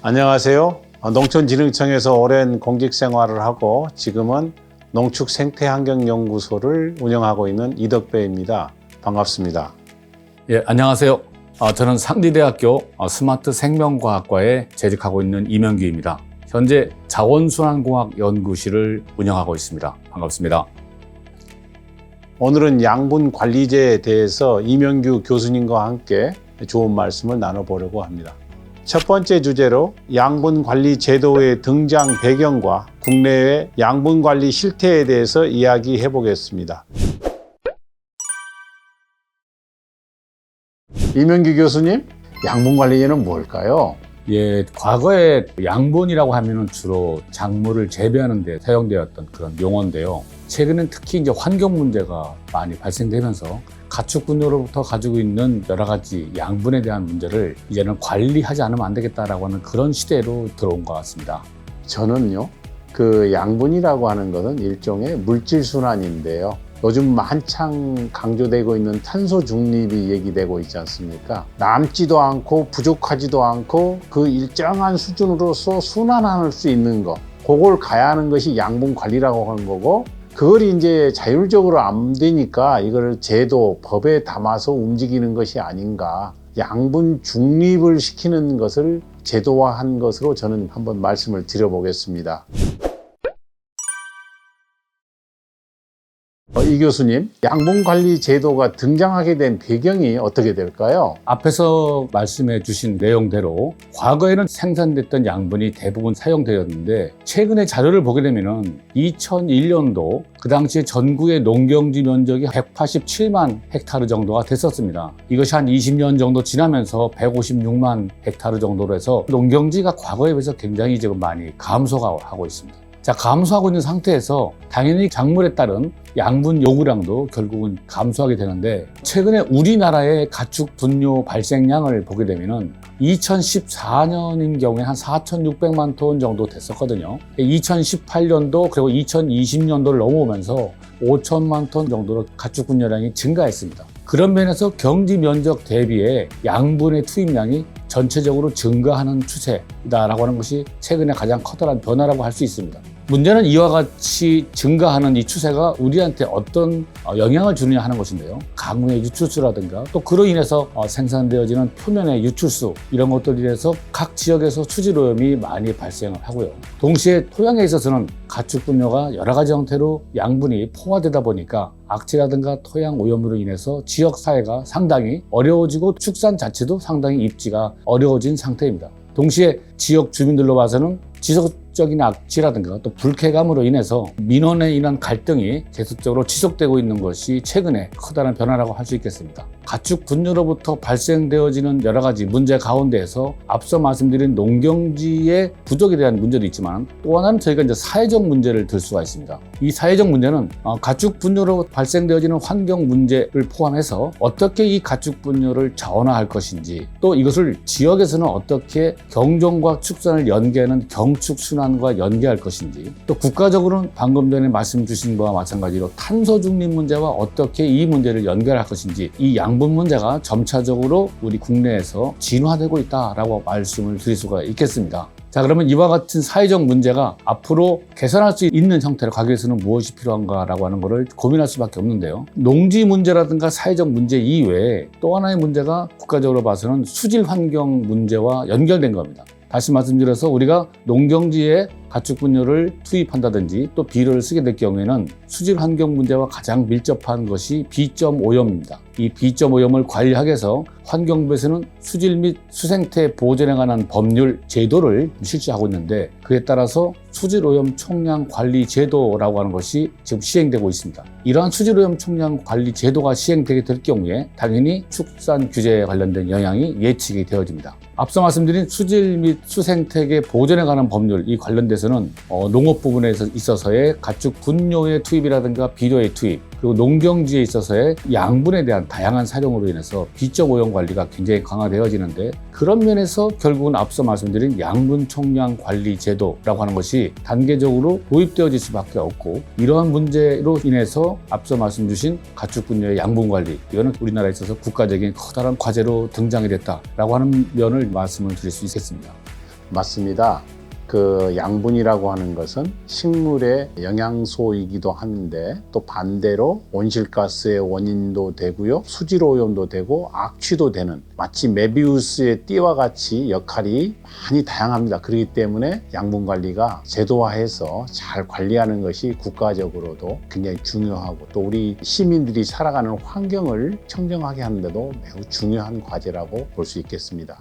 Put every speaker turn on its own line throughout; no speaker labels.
안녕하세요. 농촌진흥청에서 오랜 공직 생활을 하고 지금은 농축생태환경연구소를 운영하고 있는 이덕배입니다. 반갑습니다.
예, 안녕하세요. 저는 상리대학교 스마트생명과학과에 재직하고 있는 이명규입니다. 현재 자원순환공학 연구실을 운영하고 있습니다. 반갑습니다.
오늘은 양분관리제에 대해서 이명규 교수님과 함께 좋은 말씀을 나눠보려고 합니다. 첫 번째 주제로 양분관리제도의 등장 배경과 국내외 양분관리 실태에 대해서 이야기해 보겠습니다. 이명규 교수님, 양분관리제는 뭘까요?
예, 과거에 양분이라고 하면은 주로 작물을 재배하는 데 사용되었던 그런 용어인데요. 최근엔 특히 이제 환경 문제가 많이 발생되면서 가축분뇨로부터 가지고 있는 여러 가지 양분에 대한 문제를 이제는 관리하지 않으면 안 되겠다라고 하는 그런 시대로 들어온 것 같습니다.
저는요, 그 양분이라고 하는 것은 일종의 물질순환인데요. 요즘 한창 강조되고 있는 탄소 중립이 얘기되고 있지 않습니까? 남지도 않고 부족하지도 않고 그 일정한 수준으로서 순환할 수 있는 거, 그걸 가야 하는 것이 양분 관리라고 하는 거고, 그걸 이제 자율적으로 안 되니까 이걸 제도, 법에 담아서 움직이는 것이 아닌가. 양분 중립을 시키는 것을 제도화한 것으로 저는 한번 말씀을 드려보겠습니다. 이 교수님, 양분관리 제도가 등장하게 된 배경이 어떻게 될까요?
앞에서 말씀해 주신 내용대로 과거에는 생산됐던 양분이 대부분 사용되었는데 최근에 자료를 보게 되면은 2001년도 그 당시에 전국의 농경지 면적이 187만 헥타르 정도가 됐었습니다. 이것이 한 20년 정도 지나면서 156만 헥타르 정도로 해서 농경지가 과거에 비해서 굉장히 지금 많이 감소하고 있습니다. 자, 감소하고 있는 상태에서 당연히 작물에 따른 양분 요구량도 결국은 감소하게 되는데, 최근에 우리나라의 가축 분뇨 발생량을 보게 되면은 2014년인 경우에 한 4,600만 톤 정도 됐었거든요. 2018년도 그리고 2020년도를 넘어오면서 5천만 톤 정도로 가축 분뇨량이 증가했습니다. 그런 면에서 경지 면적 대비에 양분의 투입량이 전체적으로 증가하는 추세다라고 하는 것이 최근에 가장 커다란 변화라고 할 수 있습니다. 문제는 이와 같이 증가하는 이 추세가 우리한테 어떤 영향을 주느냐 하는 것인데요. 강우의 유출수라든가 또 그로 인해서 생산되어지는 표면의 유출수, 이런 것들에 대해서 각 지역에서 수질오염이 많이 발생을 하고요. 동시에 토양에 있어서는 가축 분뇨가 여러 가지 형태로 양분이 포화되다 보니까 악취라든가 토양 오염으로 인해서 지역 사회가 상당히 어려워지고 축산 자체도 상당히 입지가 어려워진 상태입니다. 동시에 지역 주민들로 봐서는 지속적인 악취라든가 또 불쾌감으로 인해서 민원에 인한 갈등이 계속적으로 지속되고 있는 것이 최근에 커다란 변화라고 할 수 있겠습니다. 가축 분뇨로부터 발생되어지는 여러 가지 문제 가운데에서 앞서 말씀드린 농경지의 부족에 대한 문제도 있지만, 또 하나는 저희가 이제 사회적 문제를 들 수가 있습니다. 이 사회적 문제는 가축 분뇨로 발생되어지는 환경 문제를 포함해서 어떻게 이 가축 분뇨를 자원화할 것인지, 또 이것을 지역에서는 어떻게 경종과 축산을 연계하는 경축순환과 연계할 것인지, 또 국가적으로는 방금 전에 말씀 주신 바와 마찬가지로 탄소 중립 문제와 어떻게 이 문제를 연결할 것인지, 이 양분 문제가 점차적으로 우리 국내에서 진화되고 있다라고 말씀을 드릴 수가 있겠습니다. 자, 그러면 이와 같은 사회적 문제가 앞으로 개선할 수 있는 형태로 가기 위해서는 무엇이 필요한가라고 하는 것을 고민할 수밖에 없는데요. 농지 문제라든가 사회적 문제 이외에 또 하나의 문제가 국가적으로 봐서는 수질 환경 문제와 연결된 겁니다. 다시 말씀드려서 우리가 농경지에 가축 분뇨를 투입한다든지 또 비료를 쓰게 될 경우에는 수질 환경 문제와 가장 밀접한 것이 비점 오염입니다. 이 비점 오염을 관리하기 위해서 환경부에서는 수질 및 수생태 보존에 관한 법률 제도를 실시하고 있는데, 그에 따라서 수질 오염 총량 관리 제도라고 하는 것이 지금 시행되고 있습니다. 이러한 수질 오염 총량 관리 제도가 시행되게 될 경우에 당연히 축산 규제에 관련된 영향이 예측이 되어집니다. 앞서 말씀드린 수질 및 수생태계 보존에 관한 법률, 이 관련돼서는 농업 부분에 있어서의 가축 분뇨의 투입이라든가 비료의 투입, 그리고 농경지에 있어서의 양분에 대한 다양한 사용으로 인해서 비점 오염 관리가 굉장히 강화되어지는데, 그런 면에서 결국은 앞서 말씀드린 양분 총량 관리 제도라고 하는 것이 단계적으로 도입되어질 수밖에 없고, 이러한 문제로 인해서 앞서 말씀 주신 가축 분뇨의 양분 관리, 이거는 우리나라에 있어서 국가적인 커다란 과제로 등장이 됐다라고 하는 면을 말씀을 드릴 수 있겠습니다.
맞습니다. 그 양분이라고 하는 것은 식물의 영양소이기도 하는데 또 반대로 온실가스의 원인도 되고요. 수질오염도 되고 악취도 되는 마치 메비우스의 띠와 같이 역할이 많이 다양합니다. 그렇기 때문에 양분 관리가 제도화해서 잘 관리하는 것이 국가적으로도 굉장히 중요하고 또 우리 시민들이 살아가는 환경을 청정하게 하는데도 매우 중요한 과제라고 볼 수 있겠습니다.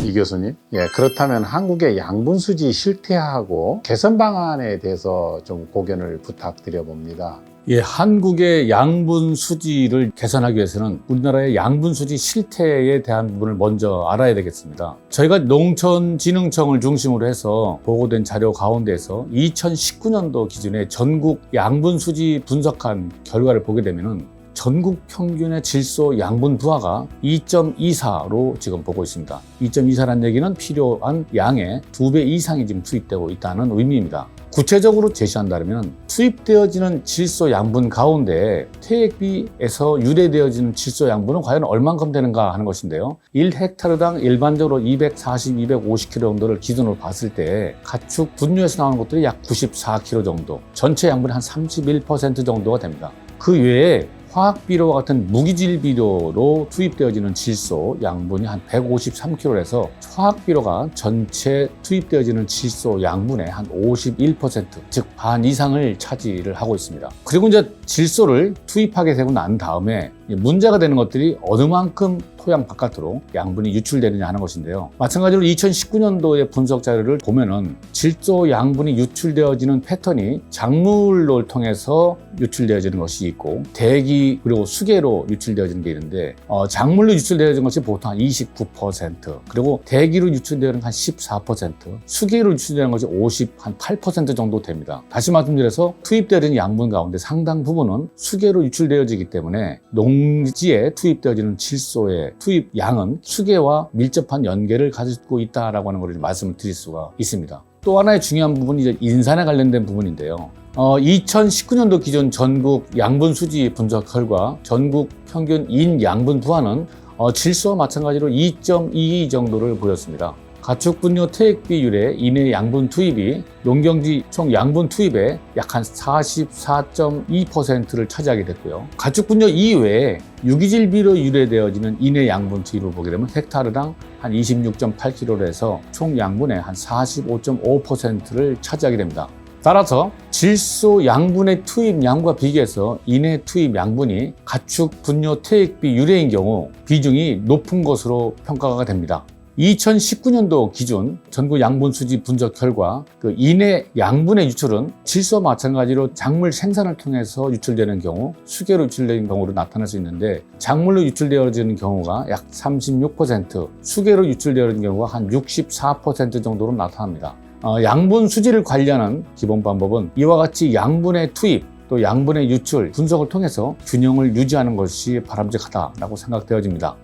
이 교수님, 그렇다면 한국의 양분 수지 실태하고 개선 방안에 대해서 좀 고견을 부탁드려 봅니다.
한국의 양분 수지를 개선하기 위해서는 우리나라의 양분 수지 실태에 대한 부분을 먼저 알아야 되겠습니다. 저희가 농촌진흥청을 중심으로 해서 보고된 자료 가운데서 2019년도 기준에 전국 양분 수지 분석한 결과를 보게 되면은 전국 평균의 질소 양분 부하가 2.24로 지금 보고 있습니다. 2.24라는 얘기는 필요한 양의 2배 이상이 지금 투입되고 있다는 의미입니다. 구체적으로 제시한다면 투입되어지는 질소 양분 가운데 퇴액비에서 유래되어지는 질소 양분은 과연 얼만큼 되는가 하는 것인데요. 1헥타르당 일반적으로 240, 250kg 정도를 기준으로 봤을 때 가축 분뇨에서 나오는 것들이 약 94kg 정도, 전체 양분의 한 31% 정도가 됩니다. 그 외에 화학비료와 같은 무기질 비료로 투입되어지는 질소 양분이 한 153kg에서 화학비료가 전체 투입되어지는 질소 양분의 한 51%, 즉 반 이상을 차지를 하고 있습니다. 그리고 이제 질소를 투입하게 되고 난 다음에 문제가 되는 것들이 어느 만큼 토양 바깥으로 양분이 유출되느냐 하는 것인데요. 마찬가지로 2019년도의 분석 자료를 보면은 질소 양분이 유출되어지는 패턴이 작물을 통해서 유출되어지는 것이 있고 대기 그리고 수계로 유출되어지는 게 있는데 작물로 유출되어지는 것이 보통 한 29%, 그리고 대기로 유출되어지는 한 14%, 수계로 유출되는 것이 58% 정도 됩니다. 다시 말씀드려서 투입되어지는 양분 가운데 상당 부분은 수계로 유출되어지기 때문에 농지에 투입되어지는 질소의 투입 양은 수계와 밀접한 연계를 가지고 있다라고 하는 것을 말씀을 드릴 수가 있습니다. 또 하나의 중요한 부분이 이제 인산에 관련된 부분인데요. 2019년도 기준 전국 양분 수지 분석 결과 전국 평균 인 양분 부하는 질소와 마찬가지로 2.22 정도를 보였습니다. 가축 분뇨 퇴액 비율의 인의 양분 투입이 농경지 총 양분 투입의 약 한 44.2%를 차지하게 됐고요. 가축 분뇨 이외에 유기질 비료 유래되어지는 인의 양분 투입을 보게 되면 헥타르당 한 26.8kg로 해서 총 양분의 한 45.5%를 차지하게 됩니다. 따라서 질소 양분의 투입량과 비교해서 인의 투입 양분이 가축 분뇨 퇴액비 유래인 경우 비중이 높은 것으로 평가가 됩니다. 2019년도 기준 전국 양분 수지 분석 결과 그 인의 양분의 유출은 질소와 마찬가지로 작물 생산을 통해서 유출되는 경우, 수계로 유출되는 경우로 나타날 수 있는데 작물로 유출되어지는 경우가 약 36%, 수계로 유출되어지는 경우가 한 64% 정도로 나타납니다. 양분 수지를 관리하는 기본 방법은 이와 같이 양분의 투입, 또 양분의 유출, 분석을 통해서 균형을 유지하는 것이 바람직하다고 생각되어집니다.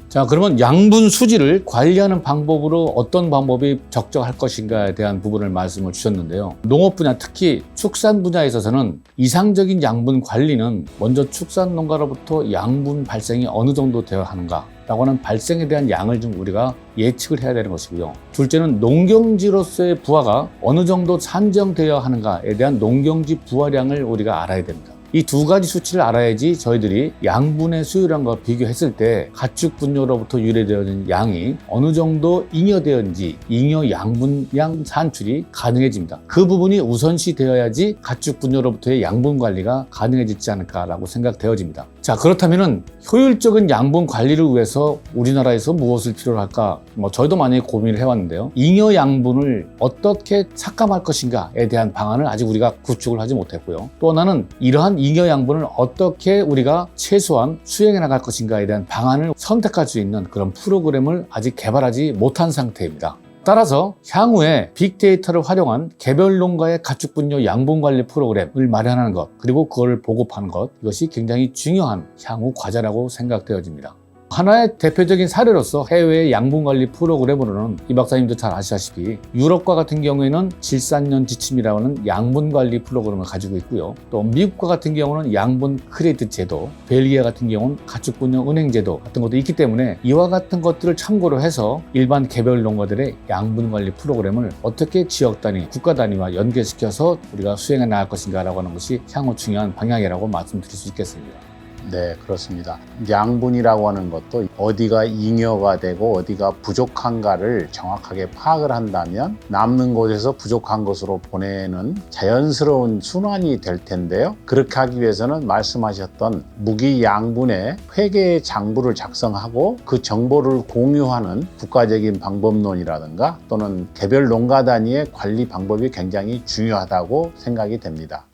자, 그러면 양분 수지를 관리하는 방법으로 어떤 방법이 적절할 것인가에 대한 부분을 말씀을 주셨는데요. 농업 분야, 특히 축산 분야에 있어서는 이상적인 양분 관리는 먼저 축산 농가로부터 양분 발생이 어느 정도 되어야 하는가 라고 하는 발생에 대한 양을 좀 우리가 예측을 해야 되는 것이고요. 둘째는 농경지로서의 부하가 어느 정도 산정되어야 하는가에 대한 농경지 부하량을 우리가 알아야 됩니다. 이 두 가지 수치를 알아야지 저희들이 양분의 수요량과 비교했을 때 가축 분뇨로부터 유래되어진 양이 어느 정도 잉여되었는지 잉여 양분량 산출이 가능해집니다. 그 부분이 우선시 되어야지 가축 분뇨로부터의 양분 관리가 가능해지지 않을까라고 생각되어집니다. 자, 그렇다면은 효율적인 양분 관리를 위해서 우리나라에서 무엇을 필요로 할까? 저희도 많이 고민을 해왔는데요. 잉여 양분을 어떻게 삭감할 것인가에 대한 방안을 아직 우리가 구축을 하지 못했고요. 또 하나는 이러한 잉여 양분을 어떻게 우리가 최소한 수행해 나갈 것인가에 대한 방안을 선택할 수 있는 그런 프로그램을 아직 개발하지 못한 상태입니다. 따라서 향후에 빅데이터를 활용한 개별 농가의 가축 분뇨 양분 관리 프로그램을 마련하는 것, 그리고 그걸 보급하는 것, 이것이 굉장히 중요한 향후 과제라고 생각되어집니다. 하나의 대표적인 사례로서 해외의 양분관리 프로그램으로는 이 박사님도 잘 아시다시피 유럽과 같은 경우에는 질산염 지침이라고 하는 양분관리 프로그램을 가지고 있고요. 또 미국과 같은 경우는 양분 크레디트 제도, 벨기에 같은 경우는 가축분양 은행 제도 같은 것도 있기 때문에 이와 같은 것들을 참고로 해서 일반 개별 농가들의 양분관리 프로그램을 어떻게 지역 단위, 국가 단위와 연계시켜서 우리가 수행해 나갈 것인가라고 하는 것이 향후 중요한 방향이라고 말씀드릴 수 있겠습니다.
네, 그렇습니다. 양분이라고 하는 것도 어디가 잉여가 되고 어디가 부족한가를 정확하게 파악을 한다면 남는 곳에서 부족한 것으로 보내는 자연스러운 순환이 될 텐데요. 그렇게 하기 위해서는 말씀하셨던 무기 양분의 회계 장부를 작성하고 그 정보를 공유하는 국가적인 방법론이라든가 또는 개별 농가 단위의 관리 방법이 굉장히 중요하다고 생각이 됩니다.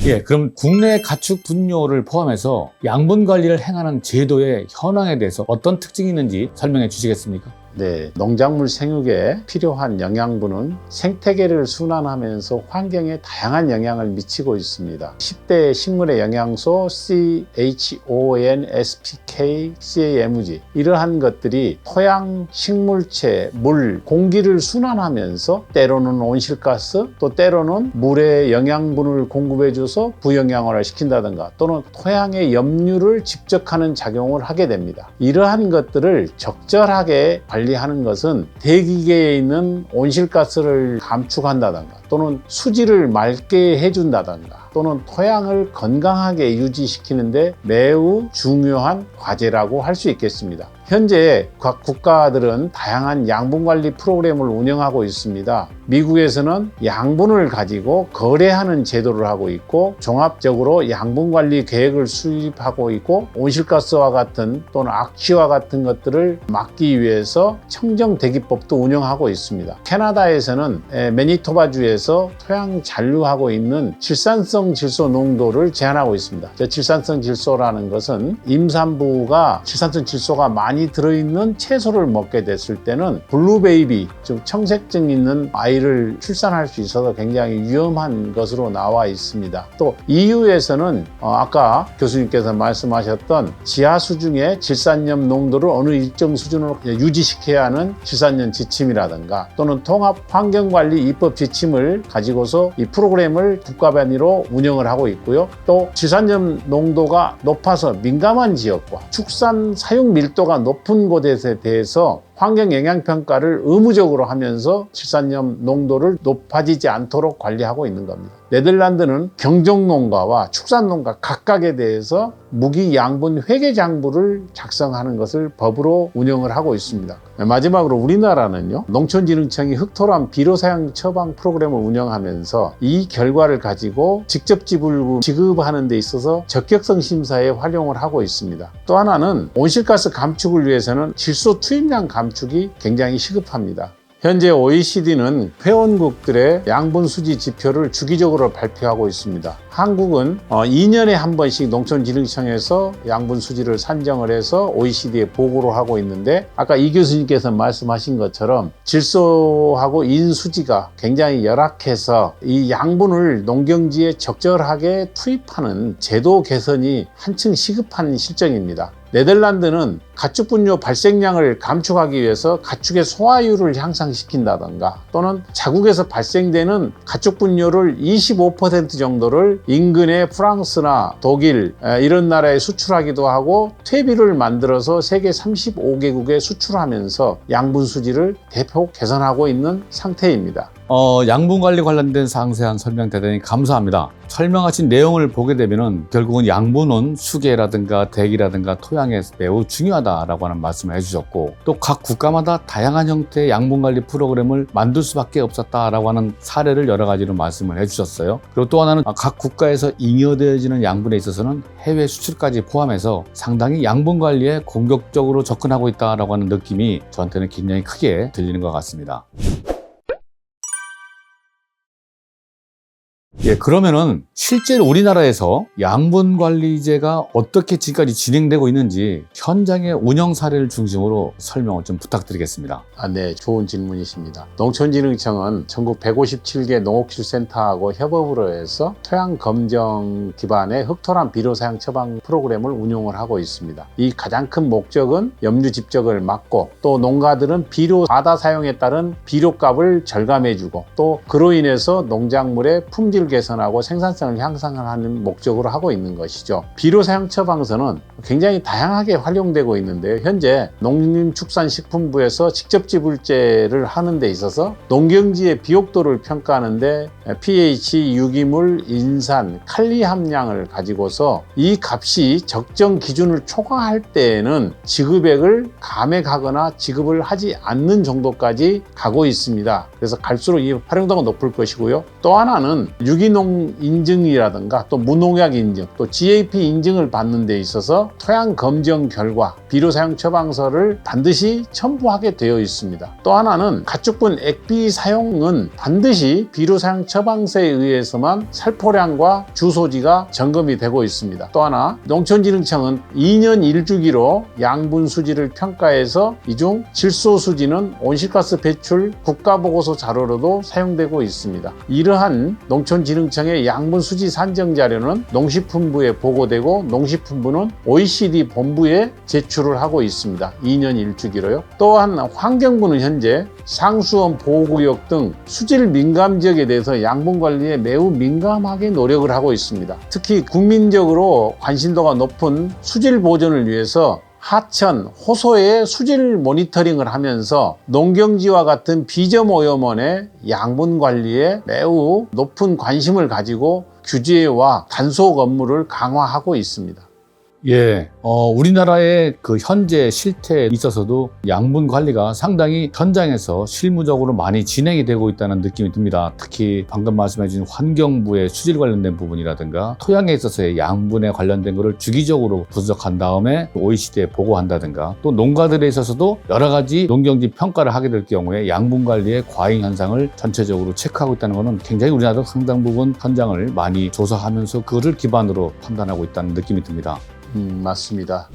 예, 그럼 국내 가축 분뇨를 포함해서 양분 관리를 행하는 제도의 현황에 대해서 어떤 특징이 있는지 설명해 주시겠습니까?
네, 농작물 생육에 필요한 영양분은 생태계를 순환하면서 환경에 다양한 영향을 미치고 있습니다. 10대 식물의 영양소 CHON, SPK, CAMG 이러한 것들이 토양, 식물체, 물, 공기를 순환하면서 때로는 온실가스, 또 때로는 물에 영양분을 공급해줘서 부영양화를 시킨다든가 또는 토양의 염류를 집적하는 작용을 하게 됩니다. 이러한 것들을 적절하게 관리하는 것은 대기계에 있는 온실가스를 감축한다든가 또는 수질을 맑게 해준다든가 또는 토양을 건강하게 유지시키는데 매우 중요한 과제라고 할 수 있겠습니다. 현재 각 국가들은 다양한 양분관리 프로그램을 운영하고 있습니다. 미국에서는 양분을 가지고 거래하는 제도를 하고 있고 종합적으로 양분관리 계획을 수립하고 있고 온실가스와 같은 또는 악취와 같은 것들을 막기 위해서 청정대기법도 운영하고 있습니다. 캐나다에서는 매니토바주에서 토양 잔류하고 있는 질산성 질소 농도를 제한하고 있습니다. 질산성 질소라는 것은 임산부가 질산성 질소가 많이 들어있는 채소를 먹게 됐을 때는 블루베이비, 즉 청색증 있는 아이를 출산할 수 있어서 굉장히 위험한 것으로 나와 있습니다. 또 EU에서는 아까 교수님께서 말씀하셨던 지하수 중에 질산염 농도를 어느 일정 수준으로 유지시켜야 하는 질산염 지침이라든가 또는 통합 환경관리 입법 지침을 가지고서 이 프로그램을 국가 단위로 운영을 하고 있고요. 또 질산염 농도가 높아서 민감한 지역과 축산 사육 밀도가 높은 곳에 대해서 환경영향평가를 의무적으로 하면서 질산염 농도를 높아지지 않도록 관리하고 있는 겁니다. 네덜란드는 경정농가와 축산농가 각각에 대해서 무기 양분 회계 장부를 작성하는 것을 법으로 운영을 하고 있습니다. 마지막으로 우리나라는요, 농촌진흥청이 흑토란 비료 사용 처방 프로그램을 운영하면서 이 결과를 가지고 직접 지급하는 데 있어서 적격성 심사에 활용을 하고 있습니다. 또 하나는 온실가스 감축을 위해서는 질소 투입량 감축이 굉장히 시급합니다. 현재 OECD는 회원국들의 양분 수지 지표를 주기적으로 발표하고 있습니다. 한국은 2년에 한 번씩 농촌진흥청에서 양분 수지를 산정을 해서 OECD에 보고를 하고 있는데 아까 이 교수님께서 말씀하신 것처럼 질소하고 인 수지가 굉장히 열악해서 이 양분을 농경지에 적절하게 투입하는 제도 개선이 한층 시급한 실정입니다. 네덜란드는 가축 분뇨 발생량을 감축하기 위해서 가축의 소화율을 향상시킨다던가 또는 자국에서 발생되는 가축 분뇨를 25% 정도를 인근의 프랑스나 독일 이런 나라에 수출하기도 하고 퇴비를 만들어서 세계 35개국에 수출하면서 양분 수지를 대폭 개선하고 있는 상태입니다.
양분 관리 관련된 상세한 설명 대단히 감사합니다. 설명하신 내용을 보게 되면은 결국은 양분은 수계라든가 대기라든가 토양에 매우 중요하다라고 하는 말씀을 해주셨고 또 각 국가마다 다양한 형태의 양분 관리 프로그램을 만들 수밖에 없었다라고 하는 사례를 여러 가지로 말씀을 해주셨어요. 그리고 또 하나는 각 국가에서 잉여되어지는 양분에 있어서는 해외 수출까지 포함해서 상당히 양분 관리에 공격적으로 접근하고 있다라고 하는 느낌이 저한테는 굉장히 크게 들리는 것 같습니다. 예, 그러면은 실제로 우리나라에서 양분 관리제가 어떻게 지금까지 진행되고 있는지 현장의 운영 사례를 중심으로 설명을 좀 부탁드리겠습니다.
네, 좋은 질문이십니다. 농촌진흥청은 전국 157개 농업기술센터하고 협업으로 해서 토양 검정 기반의 흑토란 비료 사용 처방 프로그램을 운용을 하고 있습니다. 이 가장 큰 목적은 염류 집적을 막고 또 농가들은 비료 과다 사용에 따른 비료값을 절감해주고 또 그로 인해서 농작물의 품질 개선하고 생산성을 향상하는 목적으로 하고 있는 것이죠. 비료 사용 처방서는 굉장히 다양하게 활용되고 있는데요. 현재 농림축산식품부에서 직접 지불제를 하는 데 있어서 농경지의 비옥도를 평가하는데 pH, 유기물, 인산, 칼리 함량을 가지고서 이 값이 적정 기준을 초과할 때에는 지급액을 감액하거나 지급을 하지 않는 정도까지 가고 있습니다. 그래서 갈수록 이 활용도가 높을 것이고요. 또 하나는 유기농 인증이라든가 또 무농약 인증, 또 GAP 인증을 받는 데 있어서 토양 검정 결과 비료 사용 처방서를 반드시 첨부하게 되어 있습니다. 또 하나는 가축분 액비 사용은 반드시 비료 사용 처방서에 의해서만 살포량과 주소지가 점검이 되고 있습니다. 또 하나 농촌진흥청은 2년 1주기로 양분 수지를 평가해서 이 중 질소 수지는 온실가스 배출 국가보고서 자료로도 사용되고 있습니다. 이러한 농촌진흥청의 양분 수지 산정 자료는 농식품부에 보고되고 농식품부는 OECD 본부에 제출을 하고 있습니다. 2년 1주기로요. 또한 환경부는 현재 상수원 보호구역 등 수질 민감 지역에 대해서 양분 관리에 매우 민감하게 노력을 하고 있습니다. 특히 국민적으로 관심도가 높은 수질 보존을 위해서 하천, 호소의 수질 모니터링을 하면서 농경지와 같은 비점 오염원의 양분 관리에 매우 높은 관심을 가지고 규제와 단속 업무를 강화하고 있습니다.
예, 우리나라의 그 현재 실태에 있어서도 양분 관리가 상당히 현장에서 실무적으로 많이 진행이 되고 있다는 느낌이 듭니다. 특히 방금 말씀해 주신 환경부의 수질 관련된 부분이라든가 토양에 있어서의 양분에 관련된 것을 주기적으로 분석한 다음에 OECD에 보고한다든가 또 농가들에 있어서도 여러 가지 농경지 평가를 하게 될 경우에 양분 관리의 과잉 현상을 전체적으로 체크하고 있다는 것은 굉장히 우리나라도 상당 부분 현장을 많이 조사하면서 그것을 기반으로 판단하고 있다는 느낌이 듭니다.
맞습니다.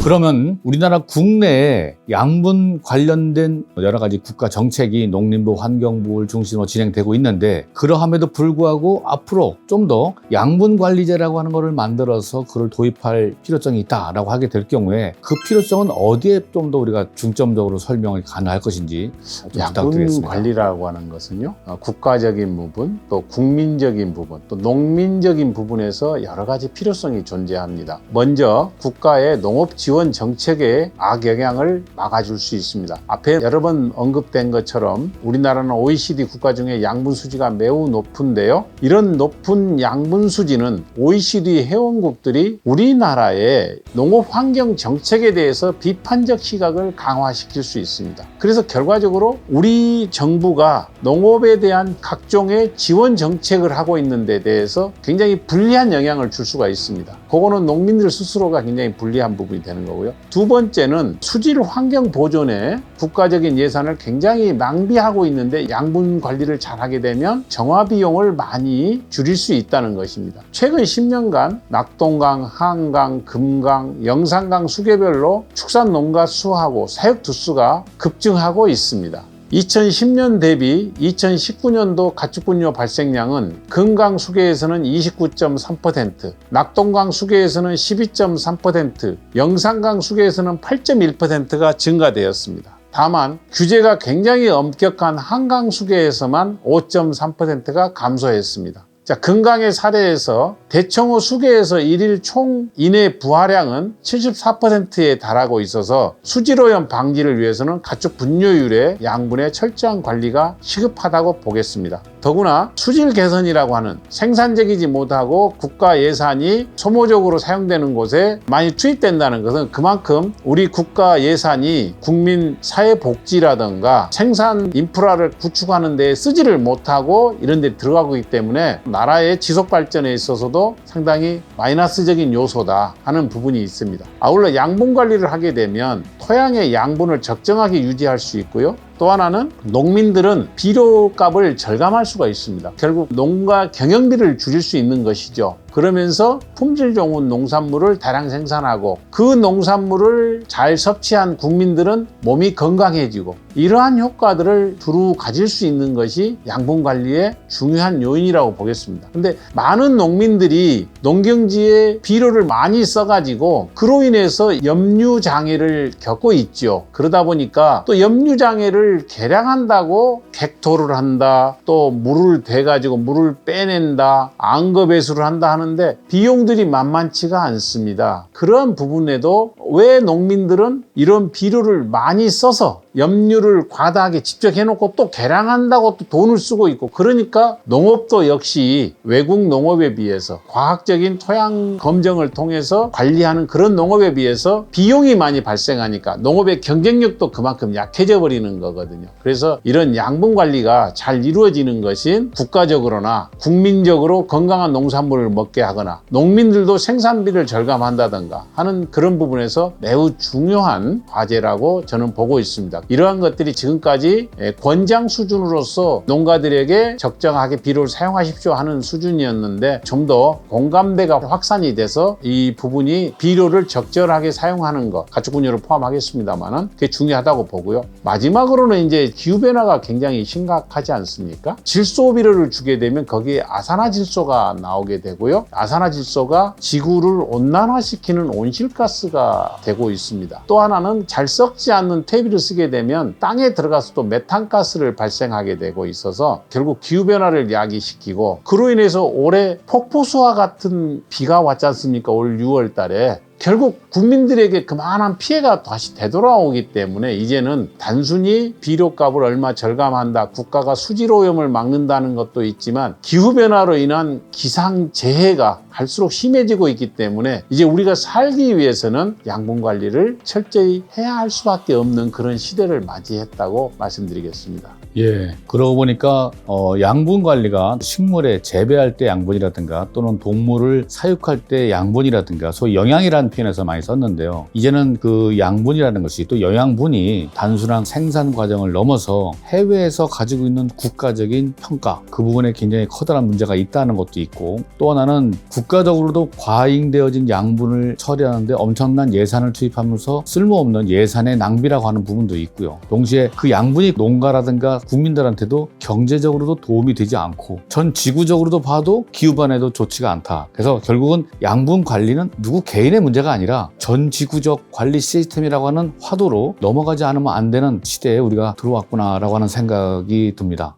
그러면 우리나라 국내에 양분 관련된 여러 가지 국가 정책이 농림부, 환경부를 중심으로 진행되고 있는데 그러함에도 불구하고 앞으로 좀 더 양분 관리제라고 하는 것을 만들어서 그걸 도입할 필요성이 있다라고 하게 될 경우에 그 필요성은 어디에 좀 더 우리가 중점적으로 설명이 가능할 것인지 좀
양분
부탁드리겠습니다.
관리라고 하는 것은요, 국가적인 부분, 또 국민적인 부분, 또 농민적인 부분에서 여러 가지 필요성이 존재합니다. 먼저 국가의 농업 지원 정책의 악영향을 막아줄 수 있습니다. 앞에 여러 번 언급된 것처럼 우리나라는 OECD 국가 중에 양분 수지가 매우 높은데요. 이런 높은 양분 수지는 OECD 회원국들이 우리나라의 농업 환경 정책에 대해서 비판적 시각을 강화시킬 수 있습니다. 그래서 결과적으로 우리 정부가 농업에 대한 각종의 지원 정책을 하고 있는 데 대해서 굉장히 불리한 영향을 줄 수가 있습니다. 그거는 농민들 스스로가 굉장히 불리한 부분이 되는 거고요. 두 번째는 수질 환경 보존에 국가적인 예산을 굉장히 낭비하고 있는데 양분 관리를 잘하게 되면 정화 비용을 많이 줄일 수 있다는 것입니다. 최근 10년간 낙동강, 한강, 금강, 영산강 수계별로 축산 농가 수하고 사육 두수가 급증하고 있습니다. 2010년 대비 2019년도 가축분뇨 발생량은 금강 수계에서는 29.3%, 낙동강 수계에서는 12.3%, 영산강 수계에서는 8.1%가 증가되었습니다. 다만 규제가 굉장히 엄격한 한강 수계에서만 5.3%가 감소했습니다. 자, 금강의 사례에서 대청호 수계에서 일일 총 인해 부하량은 74%에 달하고 있어서 수질오염 방지를 위해서는 가축 분뇨율의 양분의 철저한 관리가 시급하다고 보겠습니다. 더구나 수질 개선이라고 하는 생산적이지 못하고 국가 예산이 소모적으로 사용되는 곳에 많이 투입된다는 것은 그만큼 우리 국가 예산이 국민 사회복지라든가 생산 인프라를 구축하는 데 쓰지를 못하고 이런 데 들어가고 있기 때문에 나라의 지속 발전에 있어서도 상당히 마이너스적인 요소다 하는 부분이 있습니다. 아울러 양분 관리를 하게 되면 토양의 양분을 적정하게 유지할 수 있고요. 또 하나는 농민들은 비료값을 절감할 수가 있습니다. 결국 농가 경영비를 줄일 수 있는 것이죠. 그러면서 품질 좋은 농산물을 다량 생산하고 그 농산물을 잘 섭취한 국민들은 몸이 건강해지고 이러한 효과들을 두루 가질 수 있는 것이 양분 관리의 중요한 요인이라고 보겠습니다. 근데 많은 농민들이 농경지에 비료를 많이 써가지고 그로 인해서 염류 장애를 겪고 있죠. 그러다 보니까 또 염류 장애를 개량한다고 객토를 한다, 또 물을 대가지고 물을 빼낸다, 앙거 배수를 한다 하는데 비용들이 만만치가 않습니다. 그런 부분에도 왜 농민들은 이런 비료를 많이 써서 염류를 과다하게 직접 해놓고 또 개량한다고 또 돈을 쓰고 있고, 그러니까 농업도 역시 외국 농업에 비해서 과학적인 토양 검정을 통해서 관리하는 그런 농업에 비해서 비용이 많이 발생하니까 농업의 경쟁력도 그만큼 약해져 버리는 거거든요. 그래서 이런 양분 관리가 잘 이루어지는 것인 국가적으로나 국민적으로 건강한 농산물을 먹게 하거나 농민들도 생산비를 절감한다든가 하는 그런 부분에서 매우 중요한 과제라고 저는 보고 있습니다. 이러한 것들이 지금까지 권장 수준으로서 농가들에게 적정하게 비료를 사용하십시오 하는 수준이었는데 좀 더 공감대가 확산이 돼서 이 부분이 비료를 적절하게 사용하는 것, 가축분유를 포함하겠습니다만은 그게 중요하다고 보고요. 마지막으로는 이제 기후변화가 굉장히 심각하지 않습니까? 질소 비료를 주게 되면 거기에 아산화질소가 나오게 되고요. 아산화질소가 지구를 온난화시키는 온실가스가 되고 있습니다. 또 하나는 잘 썩지 않는 퇴비를 쓰게 되면 땅에 들어가서 또 메탄가스를 발생하게 되고 있어서 결국 기후변화를 야기시키고, 그로 인해서 올해 폭포수와 같은 비가 왔지 않습니까? 올 6월 달에. 결국 국민들에게 그만한 피해가 다시 되돌아오기 때문에 이제는 단순히 비료값을 얼마 절감한다, 국가가 수질오염을 막는다는 것도 있지만 기후변화로 인한 기상재해가 갈수록 심해지고 있기 때문에 이제 우리가 살기 위해서는 양분 관리를 철저히 해야 할 수밖에 없는 그런 시대를 맞이했다고 말씀드리겠습니다.
예, 그러고 보니까 양분 관리가 식물에 재배할 때 양분이라든가 또는 동물을 사육할 때 양분이라든가 소위 영양이라는 표현에서 많이 썼는데요. 이제는 그 양분이라는 것이 또 영양분이 단순한 생산 과정을 넘어서 해외에서 가지고 있는 국가적인 평가, 그 부분에 굉장히 커다란 문제가 있다는 것도 있고, 또 하나는 국가적으로도 과잉되어진 양분을 처리하는데 엄청난 예산을 투입하면서 쓸모없는 예산의 낭비라고 하는 부분도 있고요. 동시에 그 양분이 농가라든가 국민들한테도 경제적으로도 도움이 되지 않고 전 지구적으로도 봐도 기후변화에도 좋지가 않다. 그래서 결국은 양분 관리는 누구 개인의 문제가 아니라 전 지구적 관리 시스템이라고 하는 화두로 넘어가지 않으면 안 되는 시대에 우리가 들어왔구나라고 하는 생각이 듭니다.